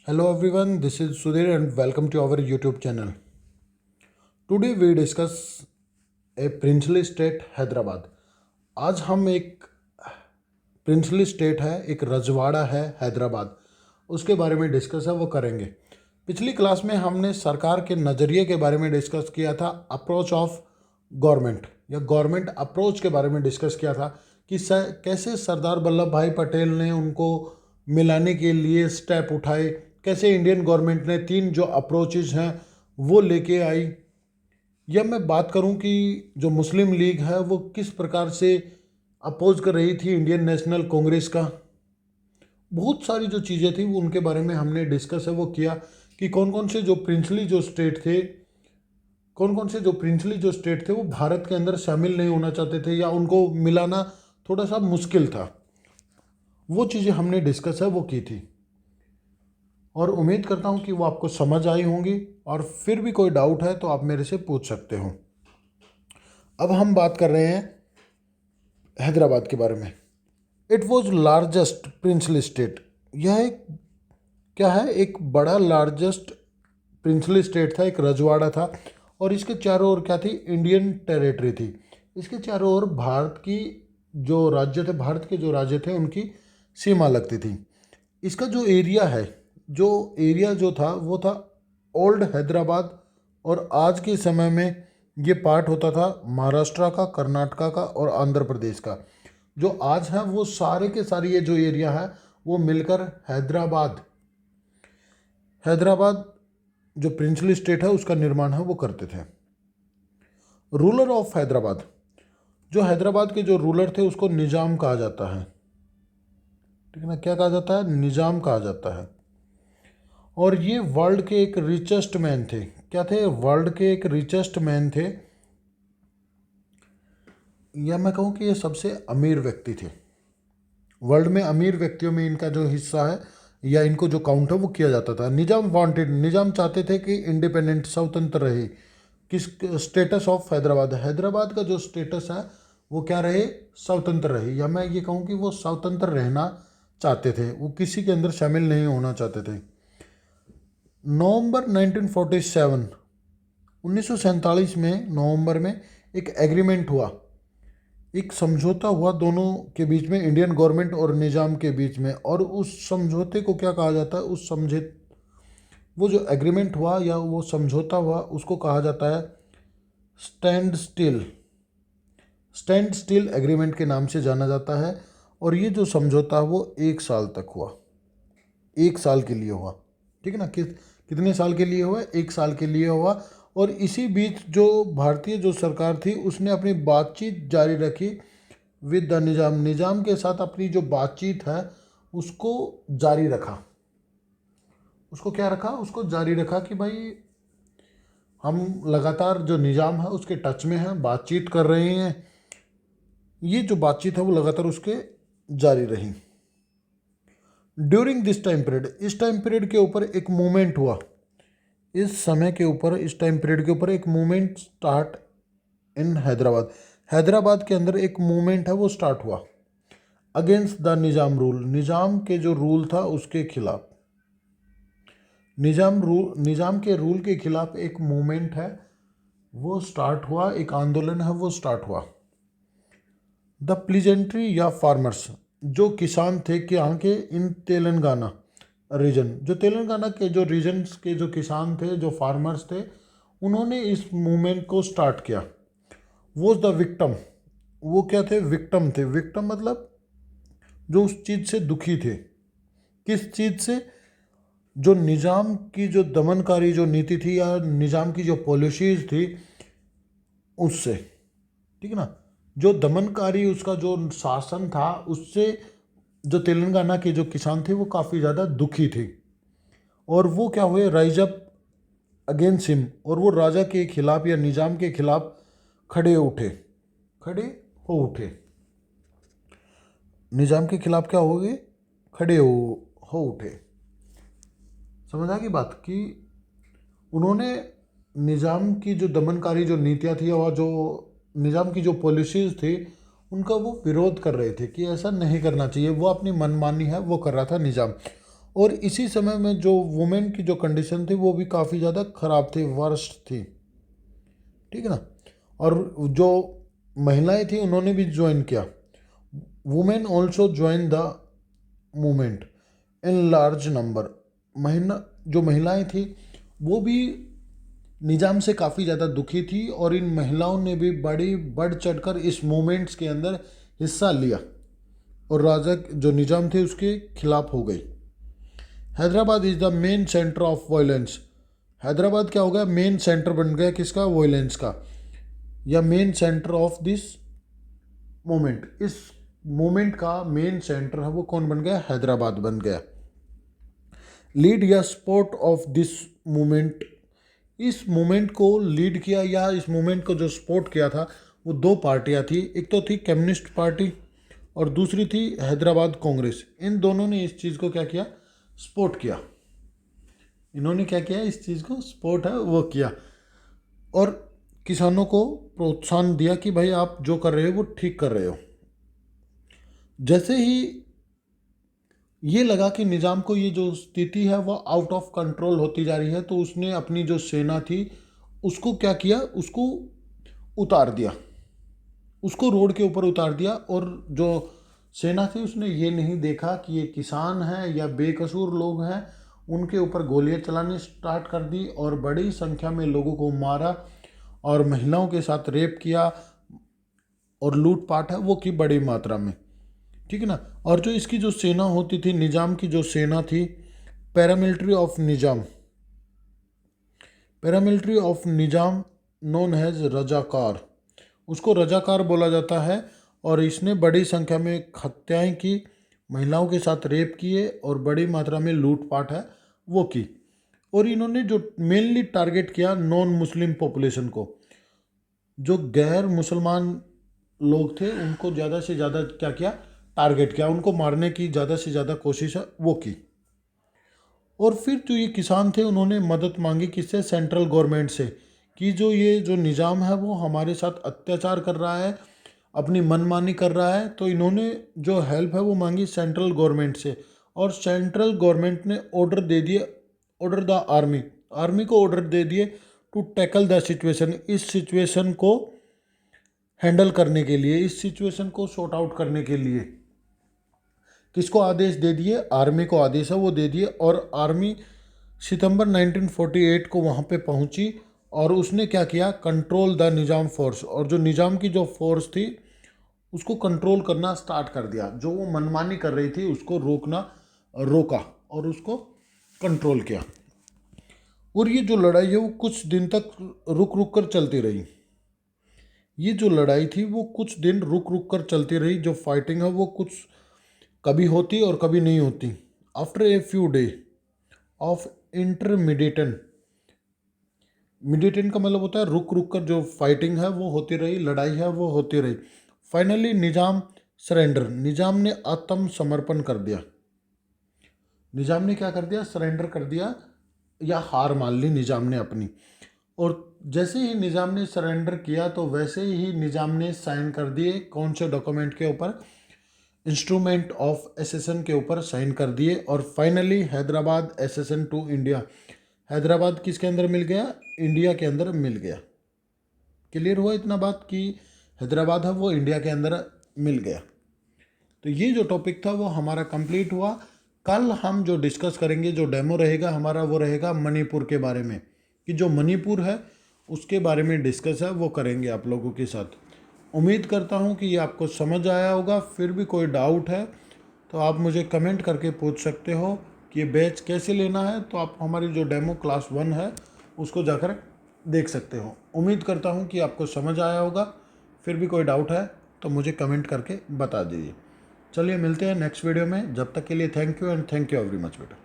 Hello everyone, this is Sudhir and welcome to our YouTube channel. Today we discuss a princely state Hyderabad. आज हम एक princely state है, एक रजवाड़ा है हैदराबाद, उसके बारे में डिस्कस है वो करेंगे। पिछली क्लास में हमने सरकार के नज़रिए के बारे में डिस्कस किया था, अप्रोच ऑफ गवर्नमेंट या गवर्नमेंट अप्रोच के बारे में डिस्कस किया था कि कैसे सरदार वल्लभ भाई पटेल ने उनको मिलाने के लिए स्टेप उठाए, कैसे इंडियन गवर्नमेंट ने तीन जो अप्रोचेज हैं वो लेके आई। या मैं बात करूं कि जो मुस्लिम लीग है वो किस प्रकार से अपोज कर रही थी इंडियन नेशनल कांग्रेस का। बहुत सारी जो चीज़ें थी वो उनके बारे में हमने डिस्कस है वो किया कि कौन कौन से जो प्रिंसली जो स्टेट थे, कौन कौन से जो प्रिंसली जो स्टेट थे वो भारत के अंदर शामिल नहीं होना चाहते थे या उनको मिलाना थोड़ा सा मुश्किल था। वो चीज़ें हमने डिस्कस है वो की थी और उम्मीद करता हूँ कि वो आपको समझ आई होंगी। और फिर भी कोई डाउट है तो आप मेरे से पूछ सकते हो। अब हम बात कर रहे हैं हैदराबाद के बारे में। It was largest princely state. यह एक क्या है, एक बड़ा लार्जेस्ट प्रिंसली स्टेट था, एक रजवाड़ा था और इसके चारों ओर क्या थी, इंडियन टेरिटरी थी। इसके चारों ओर भारत की जो राज्य थे, भारत के जो राज्य थे उनकी सीमा लगती थी। इसका जो एरिया है, जो एरिया जो था वो था ओल्ड हैदराबाद और आज के समय में ये पार्ट होता था महाराष्ट्र का, कर्नाटका का और आंध्र प्रदेश का। जो आज है वो सारे के सारे ये जो एरिया है वो मिलकर हैदराबाद हैदराबाद जो प्रिंसली स्टेट है उसका निर्माण है वो करते थे। रूलर ऑफ हैदराबाद, जो हैदराबाद के जो रूलर थे उसको निजाम कहा जाता है। ठीक है ना, क्या कहा जाता है, निजाम कहा जाता है। और ये वर्ल्ड के एक रिचेस्ट मैन थे। क्या थे, वर्ल्ड के एक रिचेस्ट मैन थे, या मैं कहूँ कि ये सबसे अमीर व्यक्ति थे। वर्ल्ड में अमीर व्यक्तियों में इनका जो हिस्सा है या इनको जो काउंट है वो किया जाता था। निजाम वांटेड, निजाम चाहते थे कि इंडिपेंडेंट स्वतंत्र रहे। किस स्टेटस ऑफ हैदराबाद, हैदराबाद का जो स्टेटस है वो क्या रहे, स्वतंत्र रहे, या मैं ये कहूँ कि वो स्वतंत्र रहना चाहते थे, वो किसी के अंदर शामिल नहीं होना चाहते थे। नवंबर 1947, 1947 में नवंबर में एक एग्रीमेंट हुआ, एक समझौता हुआ दोनों के बीच में, इंडियन गवर्नमेंट और निजाम के बीच में। और उस समझौते को क्या कहा जाता है, उस समझे वो जो एग्रीमेंट हुआ या वो समझौता हुआ उसको कहा जाता है stand still, stand still agreement के नाम से जाना जाता है। और ये जो समझौता है वो 1 साल तक हुआ, 1 साल के लिए हुआ। ठीक है ना, कितने साल के लिए हुआ, 1 साल के लिए हुआ। और इसी बीच जो भारतीय जो सरकार थी उसने अपनी बातचीत जारी रखी विद द निज़ाम, निज़ाम के साथ अपनी जो बातचीत है उसको जारी रखा। उसको क्या रखा, उसको जारी रखा कि भाई हम लगातार जो निज़ाम है उसके टच में हैं, बातचीत कर रहे हैं। ये जो बातचीत है वो लगातार उसके जारी रही। ड्यूरिंग दिस टाइम पीरियड, इस टाइम पीरियड के ऊपर एक मूवमेंट हुआ, इस समय के ऊपर, इस टाइम पीरियड के ऊपर एक movement start in Hyderabad. Hyderabad के अंदर एक मूवमेंट है वो स्टार्ट हुआ अगेंस्ट द निज़ाम रूल, निज़ाम के जो रूल था उसके खिलाफ। निज़ाम के रूल के खिलाफ एक मूवमेंट है वो स्टार्ट हुआ, एक आंदोलन है वो स्टार्ट हुआ। द प्लीजेंट्री या फार्मर्स, जो किसान थे कि यहाँ के इन तेलंगाना रीजन, जो तेलंगाना के जो रीजन्स के जो किसान थे, जो फार्मर्स थे, उन्होंने इस मूवमेंट को स्टार्ट किया। वो द विक्टम, वो क्या थे, विक्टम थे। विक्टम मतलब जो उस चीज़ से दुखी थे। किस चीज़ से, जो निज़ाम की जो दमनकारी जो नीति थी या निज़ाम की जो पॉलिसीज थी उससे। ठीक है ना, जो दमनकारी उसका जो शासन था उससे जो तेलंगाना के जो किसान थे वो काफ़ी ज़्यादा दुखी थे। और वो क्या हुए, राइज अप अगेंस्ट हिम, और वो राजा के खिलाफ या निज़ाम के खिलाफ खड़े उठे, खड़े हो उठे। निज़ाम के खिलाफ क्या हो गए, खड़े हो उठे। समझ आ गई बात कि उन्होंने निज़ाम की जो दमनकारी जो नीतियाँ थी और जो निज़ाम की जो पॉलिसीज़ थी उनका वो विरोध कर रहे थे कि ऐसा नहीं करना चाहिए। वो अपनी मनमानी है वो कर रहा था निज़ाम। और इसी समय में जो वुमेन की जो कंडीशन थी वो भी काफ़ी ज़्यादा ख़राब थी, वर्स्ट थी, ठीक है ना। और जो महिलाएं थी उन्होंने भी ज्वाइन किया। Women also join the movement in large number. जो महिलाएं थी वो भी निज़ाम से काफ़ी ज़्यादा दुखी थी और इन महिलाओं ने भी बड़ी बढ़ चढ़कर इस मूवमेंट्स के अंदर हिस्सा लिया और राजा जो निज़ाम थे उसके खिलाफ हो गई। Hyderabad is the main centre of violence. Hyderabad क्या हो गया, मेन सेंटर बन गया किसका, वायलेंस का, या main centre of this movement. इस मूवमेंट का मेन सेंटर है वो कौन बन गया, हैदराबाद बन गया। लीड या सपोर्ट ऑफ दिस मूवमेंट। इस मूवमेंट को लीड किया या इस मूवमेंट को जो सपोर्ट किया था वो दो पार्टियां थी, एक तो थी कम्युनिस्ट पार्टी और दूसरी थी हैदराबाद कांग्रेस। इन दोनों ने इस चीज़ को क्या किया, सपोर्ट किया। इन्होंने क्या किया, इस चीज़ को सपोर्ट है वो किया और किसानों को प्रोत्साहन दिया कि भाई आप जो कर रहे हो वो ठीक कर रहे हो। जैसे ही ये लगा कि निज़ाम को ये जो स्थिति है वो आउट ऑफ कंट्रोल होती जा रही है, तो उसने अपनी जो सेना थी उसको क्या किया, उसको उतार दिया, उसको रोड के ऊपर उतार दिया। और जो सेना थी उसने ये नहीं देखा कि ये किसान हैं या बेकसूर लोग हैं, उनके ऊपर गोलियां चलानी स्टार्ट कर दी और बड़ी संख्या में लोगों को मारा और महिलाओं के साथ रेप किया और लूटपाट है वो की बड़ी मात्रा में, ठीक है ना। और जो इसकी जो सेना होती थी, निज़ाम की जो सेना थी, paramilitary of Nizam, paramilitary of Nizam known has Razakar, उसको रजाकार बोला जाता है। और इसने बड़ी संख्या में हत्याएं की, महिलाओं के साथ रेप किए और बड़ी मात्रा में लूटपाट है वो की। और इन्होंने जो मेनली टारगेट किया नॉन मुस्लिम पॉपुलेशन को, जो गैर मुसलमान लोग थे उनको ज़्यादा से ज़्यादा क्या किया, टारगेट किया, उनको मारने की ज़्यादा से ज़्यादा कोशिश है वो की। और फिर जो ये किसान थे उन्होंने मदद मांगी किससे, सेंट्रल गवर्नमेंट से, कि जो ये जो निज़ाम है वो हमारे साथ अत्याचार कर रहा है, अपनी मनमानी कर रहा है। तो इन्होंने जो हेल्प है वो मांगी सेंट्रल गवर्नमेंट से और सेंट्रल गवर्नमेंट ने ऑर्डर दे दिए, ऑर्डर द आर्मी, आर्मी को ऑर्डर दे दिए टू टैकल द सिचुएशन, इस सिचुएशन को हैंडल करने के लिए, इस सिचुएशन को सॉर्ट आउट करने के लिए किसको आदेश दे दिए, आर्मी को आदेश है वो दे दिए। और आर्मी सितंबर 1948 को वहाँ पे पहुँची और उसने क्या किया, कंट्रोल द निज़ाम फोर्स, और जो निज़ाम की जो फोर्स थी उसको कंट्रोल करना स्टार्ट कर दिया। जो वो मनमानी कर रही थी उसको रोका और उसको कंट्रोल किया। और ये जो लड़ाई है वो कुछ दिन तक रुक रुक कर चलती रही। ये जो लड़ाई थी वो कुछ दिन रुक रुक कर चलती रही। जो फाइटिंग है वो कुछ कभी होती और कभी नहीं होती। After a few day of इंटरमीडिएटन, मिडिएटन का मतलब होता है रुक रुक कर जो फाइटिंग है वो होती रही, लड़ाई है वो होती रही। फाइनली निज़ाम सरेंडर, निज़ाम ने आत्मसमर्पण कर दिया। निज़ाम ने क्या कर दिया, सरेंडर कर दिया या हार मान ली निज़ाम ने अपनी। और जैसे ही निज़ाम ने सरेंडर किया तो वैसे ही निज़ाम ने साइन कर दिए, कौन से डॉक्यूमेंट के ऊपर, इंस्ट्रूमेंट ऑफ एसेशन के ऊपर साइन कर दिए। और finally Hyderabad accession to India, Hyderabad किसके अंदर मिल गया, इंडिया के अंदर मिल गया। क्लियर हुआ इतना बात कि हैदराबाद है वो इंडिया के अंदर मिल गया। तो ये जो टॉपिक था वो हमारा कंप्लीट हुआ। कल हम जो डिस्कस करेंगे, जो डेमो रहेगा हमारा, वो रहेगा मणिपुर के बारे में, कि जो मणिपुर है उसके बारे में डिस्कस है वो करेंगे आप लोगों के साथ। उम्मीद करता हूँ कि ये आपको समझ आया होगा। फिर भी कोई डाउट है तो आप मुझे कमेंट करके पूछ सकते हो कि ये बैच कैसे लेना है। तो आप हमारी जो डेमो क्लास 1 है उसको जाकर देख सकते हो। उम्मीद करता हूँ कि आपको समझ आया होगा। फिर भी कोई डाउट है तो मुझे कमेंट करके बता दीजिए। चलिए मिलते हैं नेक्स्ट वीडियो में। जब तक के लिए thank you and thank you very much बेटा।